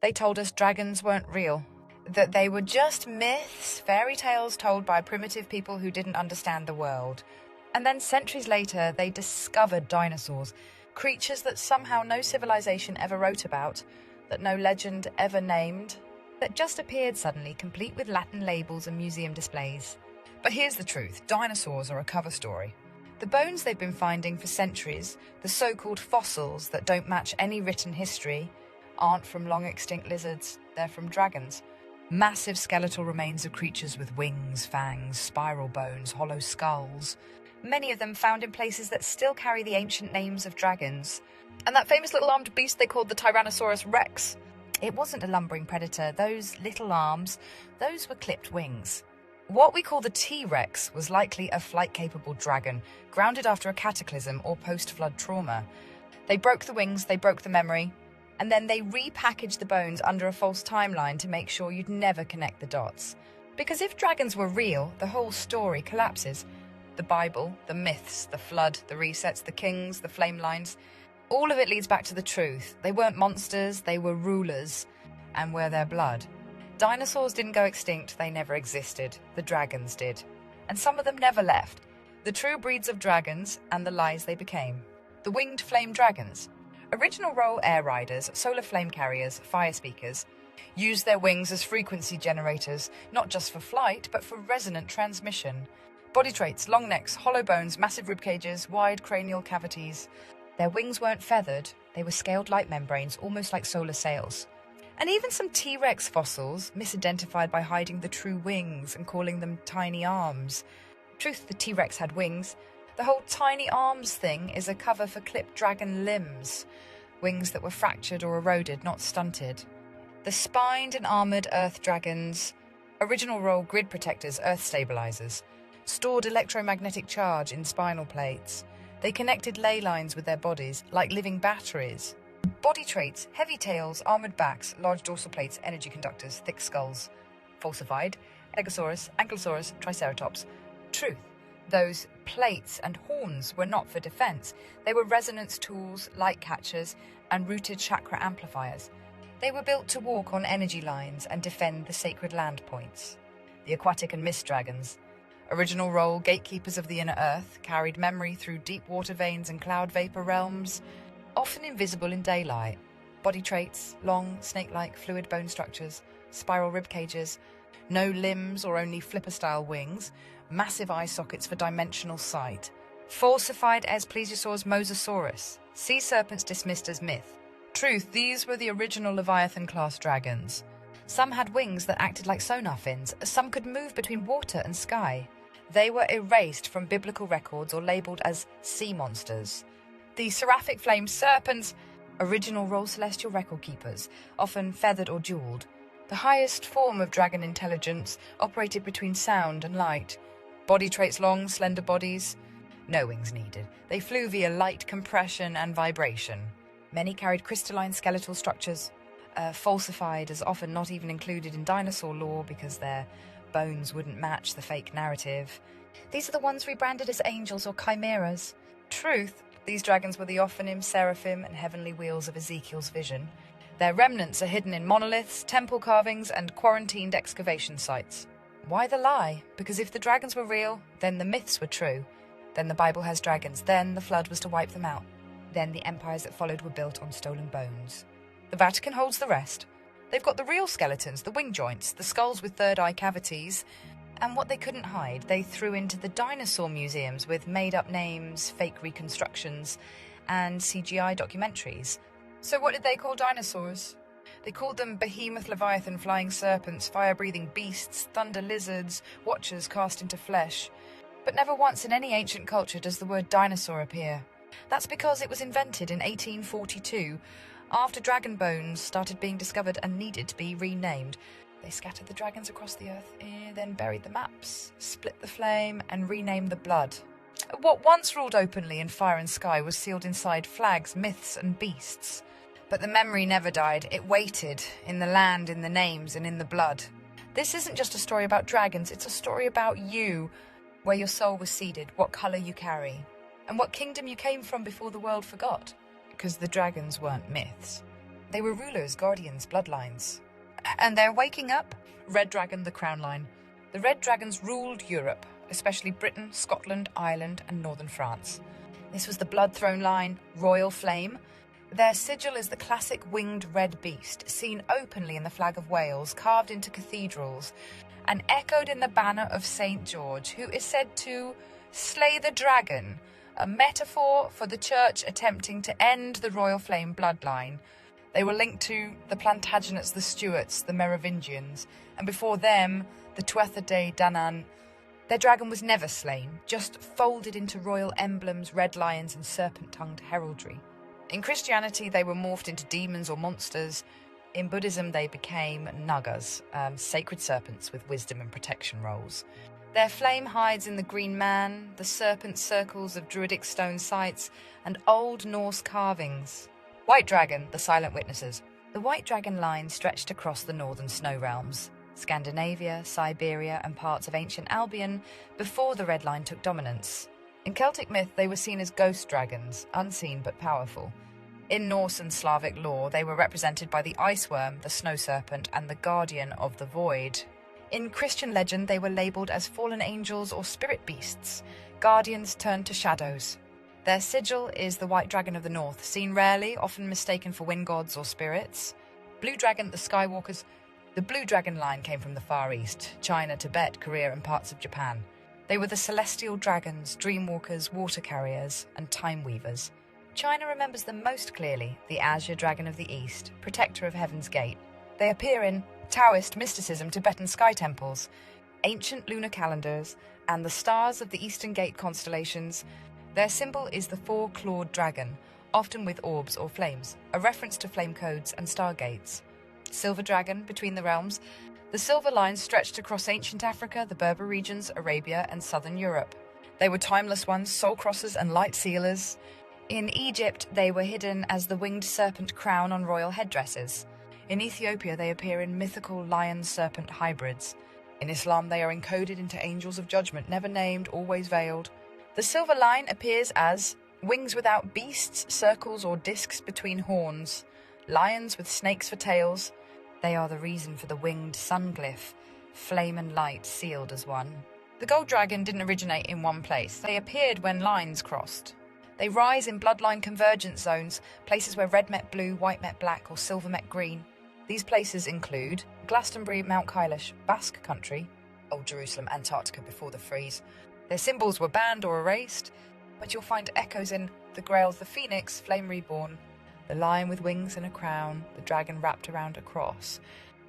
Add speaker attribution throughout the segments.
Speaker 1: They told us dragons weren't real, that they were just myths, fairy tales told by primitive people who didn't understand the world. And then centuries later, they discovered dinosaurs, creatures that somehow no civilization ever wrote about, that no legend ever named, that just appeared suddenly, complete with Latin labels and museum displays. But here's the truth, dinosaurs are a cover story. The bones they've been finding for centuries, the so-called fossils that don't match any written history, aren't from long-extinct lizards, they're from dragons. Massive skeletal remains of creatures with wings, fangs, spiral bones, hollow skulls. Many of them found in places that still carry the ancient names of dragons. And that famous little armed beast they called the Tyrannosaurus Rex. It wasn't a lumbering predator. Those little arms, those were clipped wings. What we call the T-Rex was likely a flight-capable dragon, grounded after a cataclysm or post-flood trauma. They broke the wings, they broke the memory, and then they repackaged the bones under a false timeline to make sure you'd never connect the dots. Because if dragons were real, the whole story collapses. The Bible, the myths, the flood, the resets, the kings, the flame lines, all of it leads back to the truth. They weren't monsters, they were rulers, and were their blood. Dinosaurs didn't go extinct, they never existed. The dragons did. And some of them never left. The true breeds of dragons and the lies they became. The winged flame dragons. Original role air riders, solar flame carriers, fire speakers, used their wings as frequency generators, not just for flight, but for resonant transmission. Body traits, long necks, hollow bones, massive rib cages, wide cranial cavities. Their wings weren't feathered, they were scaled light membranes, almost like solar sails. And even some T-Rex fossils, misidentified by hiding the true wings and calling them tiny arms. Truth, the T-Rex had wings. The whole tiny arms thing is a cover for clipped dragon limbs. Wings that were fractured or eroded, not stunted. The spined and armoured earth dragons, original role grid protectors, earth stabilizers, stored electromagnetic charge in spinal plates. They connected ley lines with their bodies, like living batteries. Body traits, heavy tails, armoured backs, large dorsal plates, energy conductors, thick skulls. Falsified, Stegosaurus, Ankylosaurus, Triceratops. Truth, those plates and horns were not for defence. They were resonance tools, light catchers, and rooted chakra amplifiers. They were built to walk on energy lines and defend the sacred land points. The aquatic and mist dragons. Original role, gatekeepers of the inner earth, carried memory through deep water veins and cloud vapour realms, often invisible in daylight. Body traits, long, snake-like fluid bone structures, spiral rib cages, no limbs or only flipper-style wings, massive eye sockets for dimensional sight. Falsified as plesiosaurs mosasaurus, sea serpents dismissed as myth. Truth, these were the original Leviathan-class dragons. Some had wings that acted like sonar fins, some could move between water and sky. They were erased from biblical records or labelled as sea monsters. The seraphic flame serpents, original role celestial record keepers, often feathered or jewelled. The highest form of dragon intelligence operated between sound and light. Body traits, long, slender bodies. No wings needed. They flew via light compression and vibration. Many carried crystalline skeletal structures, falsified as often not even included in dinosaur lore because their bones wouldn't match the fake narrative. These are the ones rebranded as angels or chimeras. Truth, these dragons were the Ophanim, Seraphim, and heavenly wheels of Ezekiel's vision. Their remnants are hidden in monoliths, temple carvings, and quarantined excavation sites. Why the lie? Because if the dragons were real, then the myths were true. Then the Bible has dragons. Then the flood was to wipe them out. Then the empires that followed were built on stolen bones. The Vatican holds the rest. They've got the real skeletons, the wing joints, the skulls with third eye cavities, and what they couldn't hide, they threw into the dinosaur museums with made-up names, fake reconstructions, and CGI documentaries. So what did they call dinosaurs? They called them behemoth leviathan flying serpents, fire-breathing beasts, thunder lizards, watchers cast into flesh. But never once in any ancient culture does the word dinosaur appear. That's because it was invented in 1842, after dragon bones started being discovered and needed to be renamed. They scattered the dragons across the earth, then buried the maps, split the flame, and renamed the blood. What once ruled openly in fire and sky was sealed inside flags, myths, and beasts. But the memory never died. It waited in the land, in the names, and in the blood. This isn't just a story about dragons, it's a story about you, where your soul was seeded, what colour you carry, and what kingdom you came from before the world forgot. Because the dragons weren't myths. They were rulers, guardians, bloodlines. And they're waking up. Red Dragon, the crown line. The Red Dragons ruled Europe, especially Britain, Scotland, Ireland, and northern France. This was the blood throne line, royal flame. Their sigil is the classic winged red beast, seen openly in the flag of Wales, carved into cathedrals, and echoed in the banner of St. George, who is said to slay the dragon, a metaphor for the church attempting to end the royal flame bloodline. They were linked to the Plantagenets, the Stuarts, the Merovingians, and before them, the Tuatha De Danann. Their dragon was never slain, just folded into royal emblems, red lions, and serpent-tongued heraldry. In Christianity, they were morphed into demons or monsters. In Buddhism, they became nagas, sacred serpents with wisdom and protection roles. Their flame hides in the green man, the serpent circles of druidic stone sites, and Old Norse carvings. White Dragon, the silent witnesses. The White Dragon line stretched across the northern snow realms, Scandinavia, Siberia, and parts of ancient Albion, before the Red Line took dominance. In Celtic myth, they were seen as ghost dragons, unseen but powerful. In Norse and Slavic lore, they were represented by the ice worm, the snow serpent, and the guardian of the void. In Christian legend, they were labelled as fallen angels or spirit beasts, guardians turned to shadows. Their sigil is the White Dragon of the North, seen rarely, often mistaken for wind gods or spirits. Blue Dragon, the Skywalkers. The Blue Dragon line came from the Far East, China, Tibet, Korea, and parts of Japan. They were the celestial dragons, dreamwalkers, water carriers, and time weavers. China remembers them most clearly, the Azure Dragon of the East, protector of Heaven's Gate. They appear in Taoist mysticism, Tibetan sky temples, ancient lunar calendars, and the stars of the Eastern Gate constellations. Their symbol is the four-clawed dragon, often with orbs or flames, a reference to flame codes and stargates. Silver Dragon, between the realms. The silver line stretched across ancient Africa, the Berber regions, Arabia, and southern Europe. They were timeless ones, soul crossers and light sealers. In Egypt, they were hidden as the winged serpent crown on royal headdresses. In Ethiopia, they appear in mythical lion-serpent hybrids. In Islam, they are encoded into angels of judgment, never named, always veiled. The silver line appears as wings without beasts, circles or discs between horns, lions with snakes for tails. They are the reason for the winged sun glyph, flame and light sealed as one. The gold dragon didn't originate in one place. They appeared when lines crossed. They rise in bloodline convergence zones, places where red met blue, white met black, or silver met green. These places include Glastonbury, Mount Kailash, Basque Country, Old Jerusalem, Antarctica before the freeze. Their symbols were banned or erased, but you'll find echoes in the Grails, the Phoenix, Flame Reborn, the lion with wings and a crown, the dragon wrapped around a cross.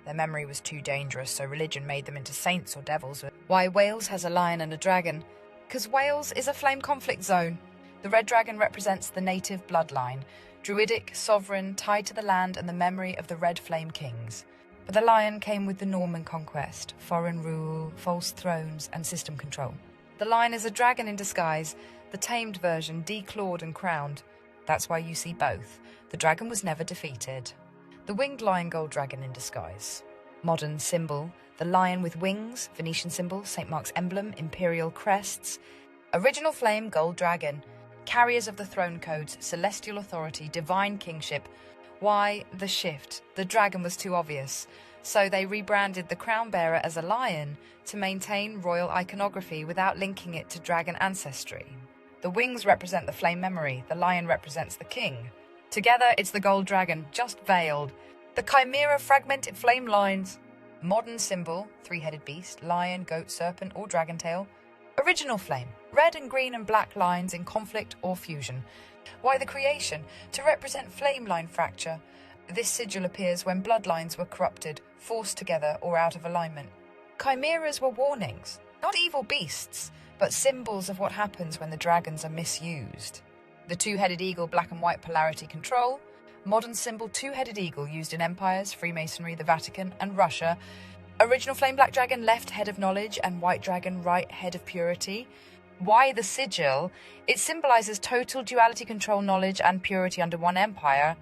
Speaker 1: Their memory was too dangerous, so religion made them into saints or devils. Why Wales has a lion and a dragon? Because Wales is a flame conflict zone. The red dragon represents the native bloodline, druidic, sovereign, tied to the land and the memory of the red flame kings. But the lion came with the Norman conquest, foreign rule, false thrones, and system control. The lion is a dragon in disguise, the tamed version, declawed and crowned. That's why you see both. The dragon was never defeated. The winged lion gold dragon in disguise. Modern symbol, the lion with wings, Venetian symbol, St. Mark's emblem, imperial crests. Original flame gold dragon. Carriers of the throne codes, celestial authority, divine kingship. Why the shift? The dragon was too obvious. So they rebranded the crown bearer as a lion to maintain royal iconography without linking it to dragon ancestry. The wings represent the flame memory, the lion represents the king. Together, it's the gold dragon, just veiled. The chimera fragmented flame lines. Modern symbol, three-headed beast, lion, goat, serpent, or dragon tail. Original flame, red and green and black lines in conflict or fusion. Why the creation? To represent flame line fracture. This sigil appears when bloodlines were corrupted, forced together, or out of alignment. Chimeras were warnings, not evil beasts, but symbols of what happens when the dragons are misused. The two-headed eagle, black and white polarity control. Modern symbol, two-headed eagle used in empires, Freemasonry, the Vatican, and Russia. Original flame black dragon, left head of knowledge, and white dragon, right head of purity. Why the sigil? It symbolizes total duality control, knowledge, and purity under one empire.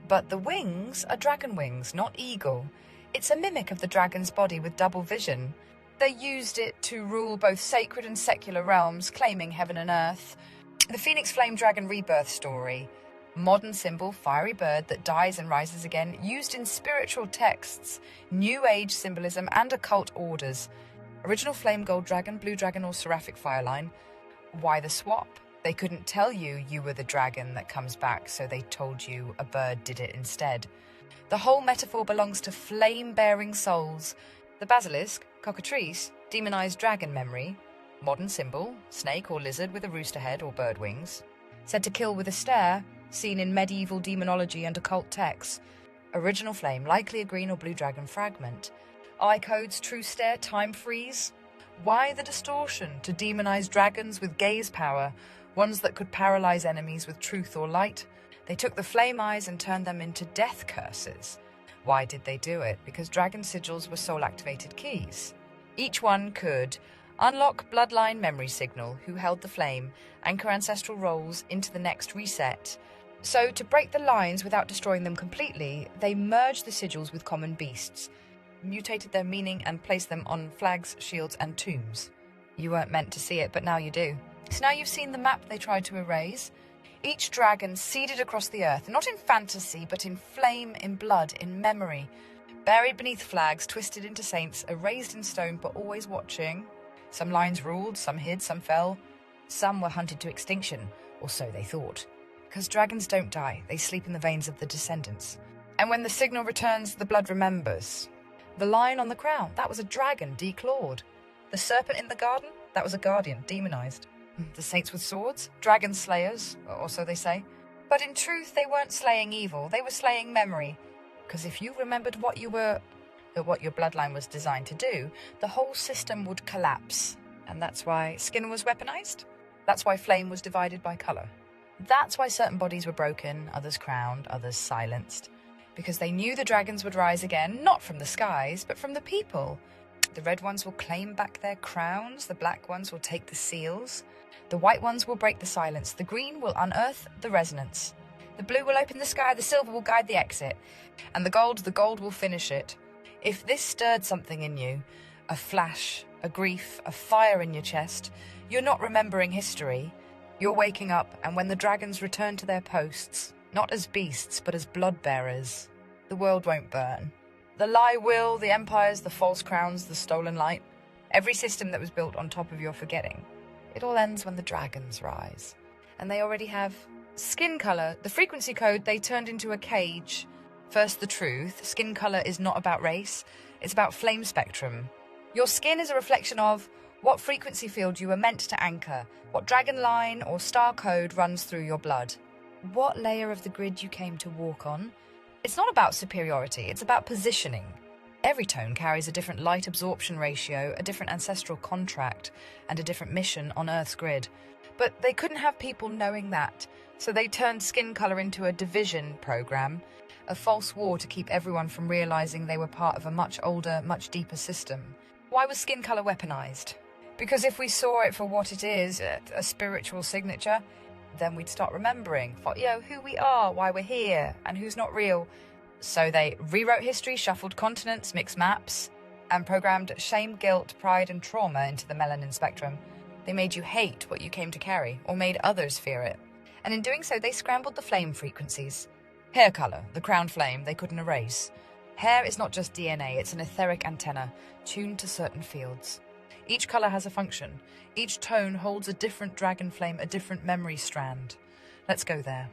Speaker 1: But the wings are dragon wings, not eagle. It's a mimic of the dragon's body with double vision. They used it to rule both sacred and secular realms, claiming heaven and earth. The Phoenix Flame Dragon rebirth story. Modern symbol, fiery bird that dies and rises again, used in spiritual texts, New Age symbolism, and occult orders. Original flame, gold dragon, blue dragon, or seraphic fire line. Why the swap? They couldn't tell you were the dragon that comes back, so they told you a bird did it instead. The whole metaphor belongs to flame-bearing souls. The basilisk, cockatrice, demonized dragon memory. Modern symbol, snake or lizard with a rooster head or bird wings. Said to kill with a stare, seen in medieval demonology and occult texts. Original flame, likely a green or blue dragon fragment. Eye codes, true stare, time freeze. Why the distortion to demonize dragons with gaze power, ones that could paralyze enemies with truth or light? They took the flame eyes and turned them into death curses. Why did they do it? Because dragon sigils were soul-activated keys. Each one could unlock bloodline memory signal, who held the flame, anchor ancestral roles into the next reset. So, to break the lines without destroying them completely, they merged the sigils with common beasts, mutated their meaning and placed them on flags, shields, and tombs. You weren't meant to see it, but now you do. So now you've seen the map they tried to erase. Each dragon seeded across the earth, not in fantasy, but in flame, in blood, in memory. Buried beneath flags, twisted into saints, erased in stone, but always watching. Some lines ruled, some hid, some fell. Some were hunted to extinction, or so they thought. Because dragons don't die, they sleep in the veins of the descendants. And when the signal returns, the blood remembers. The lion on the crown, that was a dragon declawed. The serpent in the garden, that was a guardian demonized. The saints with swords, dragon slayers, or so they say. But in truth, they weren't slaying evil, they were slaying memory. Because if you remembered what your bloodline was designed to do, the whole system would collapse. And that's why skin was weaponized. That's why flame was divided by color. That's why certain bodies were broken, others crowned, others silenced. Because they knew the dragons would rise again, not from the skies, but from the people. The red ones will claim back their crowns, the black ones will take the seals, the white ones will break the silence, the green will unearth the resonance, the blue will open the sky, the silver will guide the exit, and the gold will finish it. If this stirred something in you, a flash, a grief, a fire in your chest, you're not remembering history. You're waking up, and when the dragons return to their posts, not as beasts, but as blood bearers, the world won't burn. The lie will, the empires, the false crowns, the stolen light, every system that was built on top of your forgetting. It all ends when the dragons rise. And they already have skin color, the frequency code they turned into a cage. First, the truth. Skin color is not about race, it's about flame spectrum. Your skin is a reflection of what frequency field you were meant to anchor, what dragon line or star code runs through your blood, what layer of the grid you came to walk on. It's not about superiority, it's about positioning. Every tone carries a different light absorption ratio, a different ancestral contract, and a different mission on Earth's grid. But they couldn't have people knowing that, so they turned skin color into a division program, a false war to keep everyone from realizing they were part of a much older, much deeper system. Why was skin color weaponized? Because if we saw it for what it is, a spiritual signature, then we'd start remembering, who we are, why we're here, and who's not real. So they rewrote history, shuffled continents, mixed maps, and programmed shame, guilt, pride, and trauma into the melanin spectrum. They made you hate what you came to carry, or made others fear it. And in doing so, they scrambled the flame frequencies. Hair color, the crown flame, they couldn't erase. Hair is not just DNA, it's an etheric antenna, tuned to certain fields. Each color has a function. Each tone holds a different dragon flame, a different memory strand. Let's go there.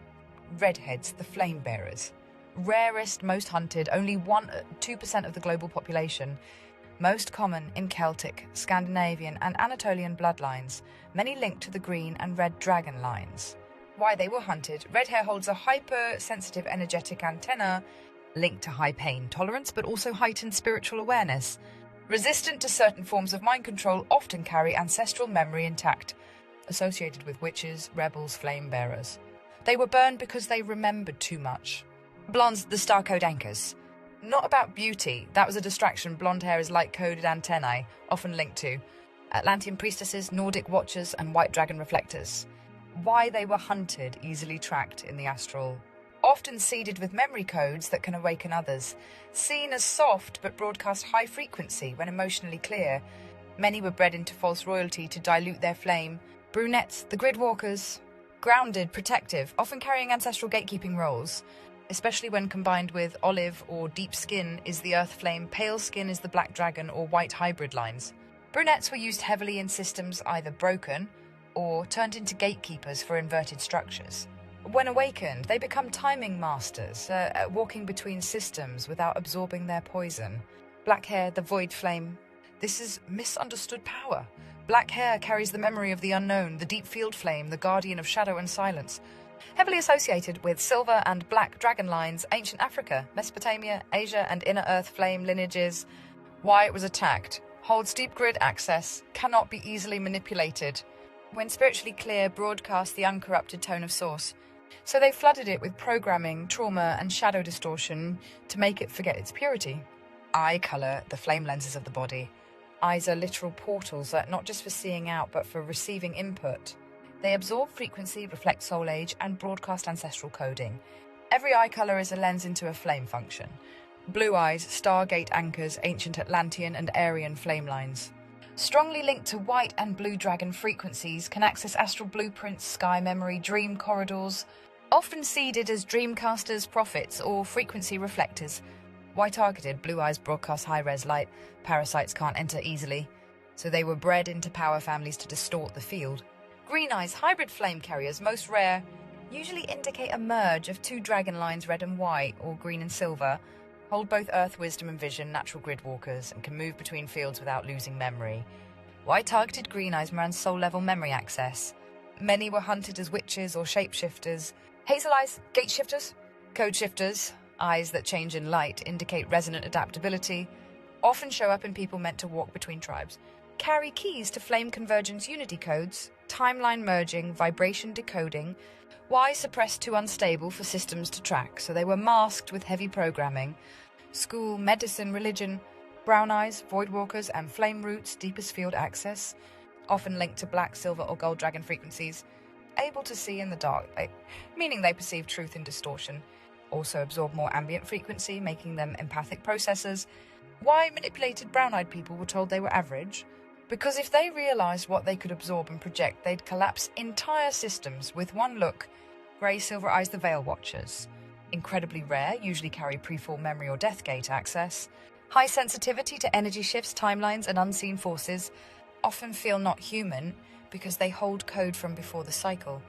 Speaker 1: Redheads, the flame bearers. Rarest, most hunted, only 2% of the global population. Most common in Celtic, Scandinavian, and Anatolian bloodlines, many linked to the green and red dragon lines. Why they were hunted: red hair holds a hypersensitive energetic antenna linked to high pain tolerance, but also heightened spiritual awareness. Resistant to certain forms of mind control, often carry ancestral memory intact, associated with witches, rebels, flame bearers. They were burned because they remembered too much. Blondes, the star code anchors. Not about beauty, that was a distraction. Blonde hair is light-coded antennae, often linked to Atlantean priestesses, Nordic watchers, and white dragon reflectors. Why they were hunted, easily tracked in the astral. Often seeded with memory codes that can awaken others. Seen as soft but broadcast high frequency when emotionally clear. Many were bred into false royalty to dilute their flame. Brunettes, the grid walkers. Grounded, protective, often carrying ancestral gatekeeping roles, especially when combined with olive or deep skin is the earth flame, pale skin is the black dragon or white hybrid lines. Brunettes were used heavily in systems either broken or turned into gatekeepers for inverted structures. When awakened, they become timing masters, walking between systems without absorbing their poison. Black hair, the void flame. This is misunderstood power. Black hair carries the memory of the unknown, the deep field flame, the guardian of shadow and silence. Heavily associated with silver and black dragon lines, ancient Africa, Mesopotamia, Asia, and inner earth flame lineages. Why it was attacked. Holds deep grid access, cannot be easily manipulated. When spiritually clear, broadcast the uncorrupted tone of source. So they flooded it with programming, trauma, and shadow distortion to make it forget its purity. Eye colour, the flame lenses of the body. Eyes are literal portals, not just for seeing out, but for receiving input. They absorb frequency, reflect soul age, and broadcast ancestral coding. Every eye colour is a lens into a flame function. Blue eyes, stargate anchors, ancient Atlantean and Aryan flame lines. Strongly linked to white and blue dragon frequencies, can access astral blueprints, sky memory, dream corridors, often seeded as dreamcasters, prophets, or frequency reflectors. Why targeted? Blue eyes broadcast high-res light. Parasites can't enter easily, so they were bred into power families to distort the field. Green eyes, hybrid flame carriers, most rare, usually indicate a merge of two dragon lines, red and white, or green and silver, hold both earth wisdom and vision, natural grid walkers, and can move between fields without losing memory. Why targeted green eyes ran soul-level memory access. Many were hunted as witches or shapeshifters. Hazel eyes, gate shifters, code shifters, eyes that change in light, indicate resonant adaptability, often show up in people meant to walk between tribes. Carry keys to flame convergence unity codes, timeline merging, vibration decoding. Why suppressed too unstable for systems to track, so they were masked with heavy programming. School, medicine, religion, brown eyes, void walkers, and flame roots, deepest field access, often linked to black, silver, or gold dragon frequencies, able to see in the dark, meaning they perceive truth in distortion. Also absorb more ambient frequency, making them empathic processors. Why manipulated brown-eyed people were told they were average? Because if they realised what they could absorb and project, they'd collapse entire systems with one look. Grey silver eyes, the Veil Watchers. Incredibly rare, usually carry pre-fall memory or death gate access. High sensitivity to energy shifts, timelines, and unseen forces. Often feel not human because they hold code from before the cycle.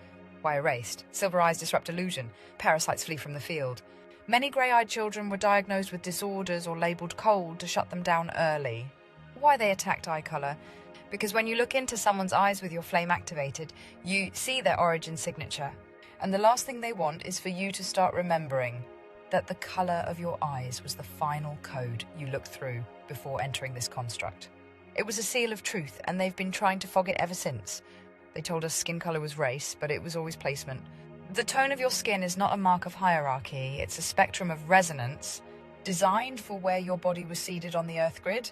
Speaker 1: Why erased? Silver eyes disrupt illusion. Parasites flee from the field. Many grey-eyed children were diagnosed with disorders or labelled cold to shut them down early. Why they attacked eye colour? Because when you look into someone's eyes with your flame activated, you see their origin signature. And the last thing they want is for you to start remembering that the colour of your eyes was the final code you looked through before entering this construct. It was a seal of truth, and they've been trying to fog it ever since. They told us skin colour was race, but it was always placement. The tone of your skin is not a mark of hierarchy, it's a spectrum of resonance, designed for where your body was seated on the Earth grid.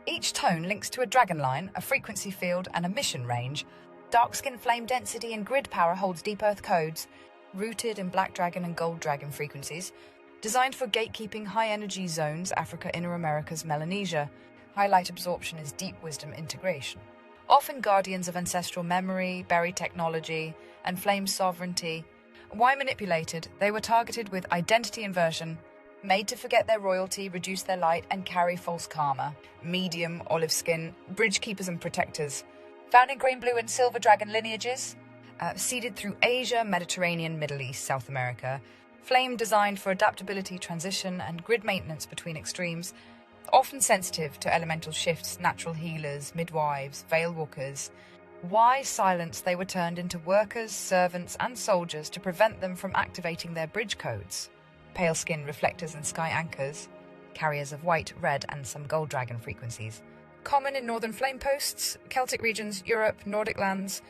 Speaker 1: Each tone links to a dragon line, a frequency field, and a mission range. Dark skin flame density and grid power holds deep Earth codes, rooted in black dragon and gold dragon frequencies. Designed for gatekeeping high energy zones, Africa, Inner Americas, Melanesia. Highlight absorption is deep wisdom integration. Often guardians of ancestral memory, buried technology, and flame sovereignty. Why manipulated? They were targeted with identity inversion, made to forget their royalty, reduce their light, and carry false karma. Medium, olive skin, bridge keepers and protectors. Found in green, blue, and silver dragon lineages. Seeded through Asia, Mediterranean, Middle East, South America. Flame designed for adaptability, transition, and grid maintenance between extremes. Often sensitive to elemental shifts, natural healers, midwives, veil walkers. Why silence? They were turned into workers, servants, and soldiers to prevent them from activating their bridge codes. Pale skin, reflectors, and sky anchors. Carriers of white, red, and some gold dragon frequencies. Common in northern flame posts, Celtic regions, Europe, Nordic lands.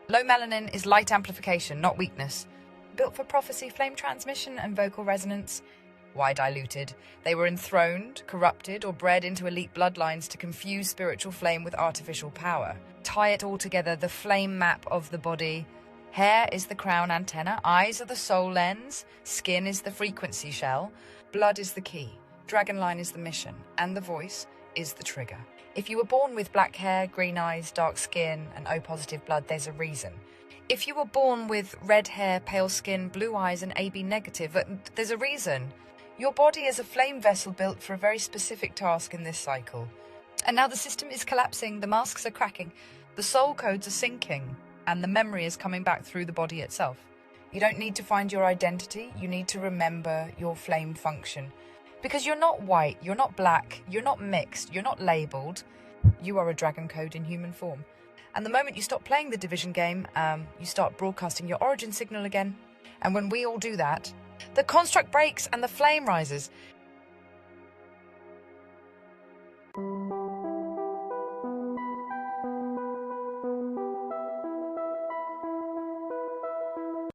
Speaker 1: Low melanin is light amplification, not weakness. Built for prophecy, flame transmission, and vocal resonance. Why diluted? They were enthroned, corrupted, or bred into elite bloodlines to confuse spiritual flame with artificial power. Tie it all together, the flame map of the body. Hair is the crown antenna, eyes are the soul lens, skin is the frequency shell, blood is the key, dragonline is the mission, and the voice is the trigger. If you were born with black hair, green eyes, dark skin, and O-positive blood, there's a reason. If you were born with red hair, pale skin, blue eyes, and AB negative, there's a reason. Your body is a flame vessel built for a very specific task in this cycle. And now the system is collapsing, the masks are cracking, the soul codes are sinking, and the memory is coming back through the body itself. You don't need to find your identity, you need to remember your flame function. Because you're not white, you're not black, you're not mixed, you're not labelled. You are a dragon code in human form. And the moment you stop playing the division game, you start broadcasting your origin signal again. And when we all do that, the construct breaks and the flame rises.